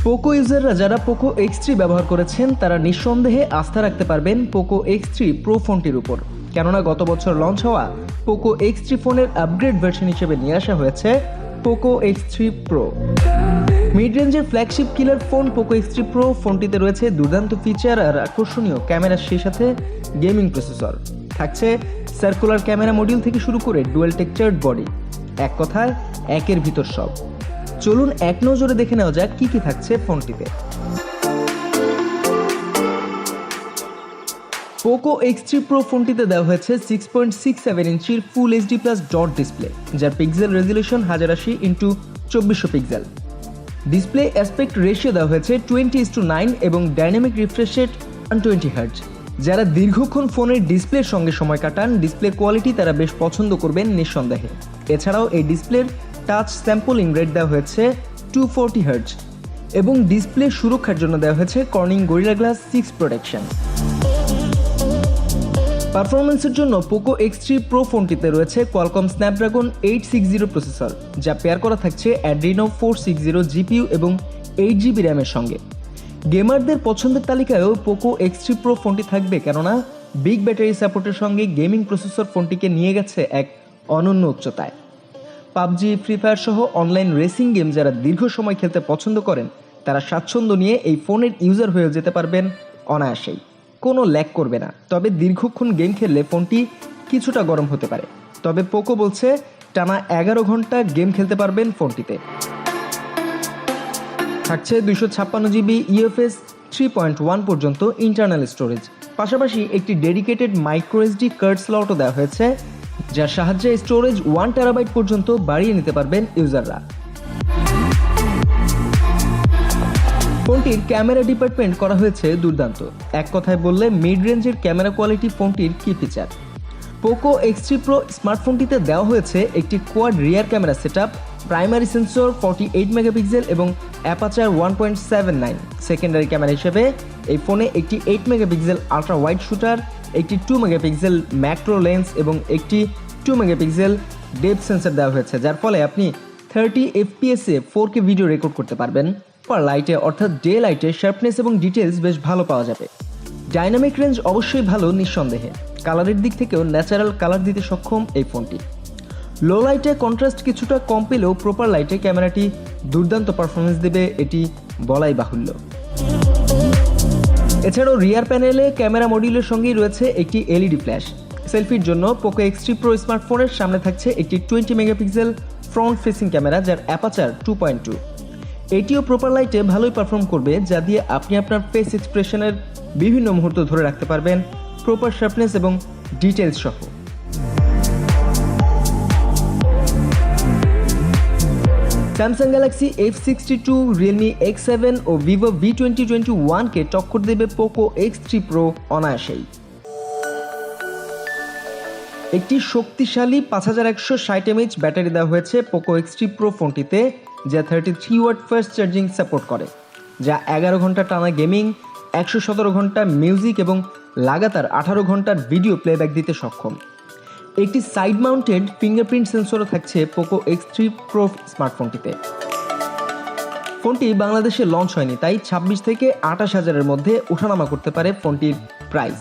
Poco ইউজাররা যারা Poco X3 ব্যবহার করেছেন তারা নিঃসন্দেহে আস্থা রাখতে পারবেন পোকো X3 Pro ফোনটির উপর, কেননা গত বছর লঞ্চ হওয়া পোকো X3 ফোনের আপগ্রেড ভার্সন হিসেবে নিয়ে আসা হয়েছে পোকো X3 Pro। মিড রেঞ্জের flagship killer phone Poco X3 Pro ফোনটিতে রয়েছে দুর্দান্ত ফিচার আর আকর্ষণীয় ক্যামেরা, সেই সাথে গেমিং প্রসেসর। থাকছে সার্কুলার ক্যামেরা মডিউল থেকে শুরু করে ডুয়েল টেক্সচার্ড বডি, এক কথায় একের ভিতর সব। চলুন এক নজরে দেখে নেওয়া যাক কি কি থাকছে ফোনটিতে। পোকো X3 Pro ফোনটিতে দেওয়া হয়েছে 6.67 ইঞ্চির ফুল HD+ ডট ডিসপ্লে, যার pixel resolution 1080x2400 pixel. Display aspect ratio দেওয়া হয়েছে 20:9 এবং ডাইনামিক রিফ্রেশ রেট 120 হার্জ। যারা দীর্ঘক্ষণ ফোনের ডিসপ্লের সঙ্গে সময় কাটান, ডিসপ্লে কোয়ালিটি তারা বেশ পছন্দ করবেন নিঃসন্দেহে। এছাড়াও এই ডিসপ্লের টাচ স্যাম্পলিং রেট দেওয়া হয়েছে 240 হার্জ এবং ডিসপ্লে সুরক্ষার জন্য দেওয়া হয়েছে কর্নিং গরিলা গ্লাস 6 প্রোটেকশন। পারফরমেন্সের জন্য পোকো X3 Pro ফোনটিতে রয়েছে কোয়ালকম স্ন্যাপড্রাগন 860 প্রসেসর, যা পেয়ার করা থাকছে অ্যাড্রিনো 460 জিপিইউ এবং 8GB র্যামের সঙ্গে। গেমারদের পছন্দের তালিকায়ও পোকো X3 Pro ফোনটি থাকবে, কেননা বিগ ব্যাটারি সাপোর্টের সঙ্গে গেমিং প্রসেসর ফোনটিকে নিয়ে গেছে এক অনন্য উচ্চতায়। পাবজি, ফ্রি ফায়ার সহ অনলাইন রেসিং গেম যারা দীর্ঘ সময় খেলতে পছন্দ করেন তারা স্বাচ্ছন্দ্য নিয়ে এই ফোনের ইউজার হয়ে যেতে পারবেন অনায়াসেই, কোনো ল্যাগ করবে না। তবে দীর্ঘক্ষণ গেম খেললে ফোনটি কিছুটা গরম হতে পারে, তবে পোকো বলছে টানা 11 ঘন্টা গেম খেলতে পারবেন ফোনটিতে। থাকছে 256GB UFS 3.1 পর্যন্ত ইন্টারনাল স্টোরেজ, পাশাপাশি একটি ডেডিকেটেড মাইক্রো SD কার্ড স্লটও দেওয়া হয়েছে, যার সাহায্যে স্টোরেজ 1 টেরাবাইট পর্যন্ত বাড়িয়ে নিতে পারবেন ইউজাররা। ফোনটির ক্যামেরা ডিপার্টমেন্ট করা হয়েছে দুর্দান্ত। এক কথায় বললে মিড রেঞ্জের ক্যামেরা কোয়ালিটি ফোনটির কি ফিচার। পোকো X3 Pro স্মার্টফোনটিতে দেওয়া হয়েছে একটি quad rear camera setup, primary sensor 48 megapixel এবং অ্যাপাচার 1.79। সেকেন্ডারি ক্যামেরা হিসেবে এই ফোনে একটি 8 মেগাপিক্সেল আলট্রা ওয়াইড শুটার, একটি 2 মেগাপিক্সেল ম্যাক্রো লেন্স এবং একটি 2 মেগাপিক্সেল ডেপথ সেন্সর দেওয়া হয়েছে, যার ফলে আপনি 30 FPS এ 4K ভিডিও রেকর্ড করতে পারবেন। সুপার লাইটে অর্থাৎ ডে লাইটে শার্পনেস এবং ডিটেলস বেশ ভালো পাওয়া যাবে। ডাইনামিক রেঞ্জ অবশ্যই ভালো নিঃসন্দেহে, কালারের দিক থেকেও ন্যাচারাল কালার দিতে সক্ষম এই ফোনটি। লো লাইটে কন্ট্রাস্ট কিছুটা কম পেলেও প্রপার লাইটে ক্যামেরাটি দুর্দান্ত পারফরমেন্স দেবে, এটি বলাই বাহুল্য। এছাড়াও রিয়ার প্যানেলে ক্যামেরা মডিউলের সঙ্গেই রয়েছে একটি LED ফ্ল্যাশ। সেলফির জন্য পোকো X3 Pro স্মার্টফোনের সামনে থাকছে একটি 20 মেগাপিক্সেল ফ্রন্ট ফেসিং ক্যামেরা, যার অ্যাপাচার 2.2। এটিও প্রপার লাইটে ভালোই পারফর্ম করবে, যা দিয়ে আপনি আপনার ফেস এক্সপ্রেশনের বিভিন্ন মুহূর্ত ধরে রাখতে পারবেন প্রপার শার্পনেস এবং ডিটেলস সহ। Samsung Galaxy F62, Realme X7 ও ভিভো V2021কে টক্কর দেবে পোকো X3 Pro অনায়াসেই। একটি শক্তিশালী 5160 mAh ব্যাটারি দেওয়া হয়েছে পোকো X3 Pro ফোনটিতে, যা 33 ওয়াট ফাস্ট চার্জিং সাপোর্ট করে, যা 11 ঘন্টা টানা গেমিং, 117 ঘন্টা মিউজিক এবং লাগাতার 18 ঘন্টার ভিডিও প্লেব্যাক দিতে সক্ষম। একটি সাইড মাউন্টেড ফিঙ্গারপ্রিন্ট সেন্সরও থাকছে পোকো X3 Pro স্মার্টফোনটিতে। ফোনটি বাংলাদেশে লঞ্চ হয়নি, তাই 26 থেকে 28 হাজারের মধ্যে ওঠানামা করতে পারে ফোনটির প্রাইস।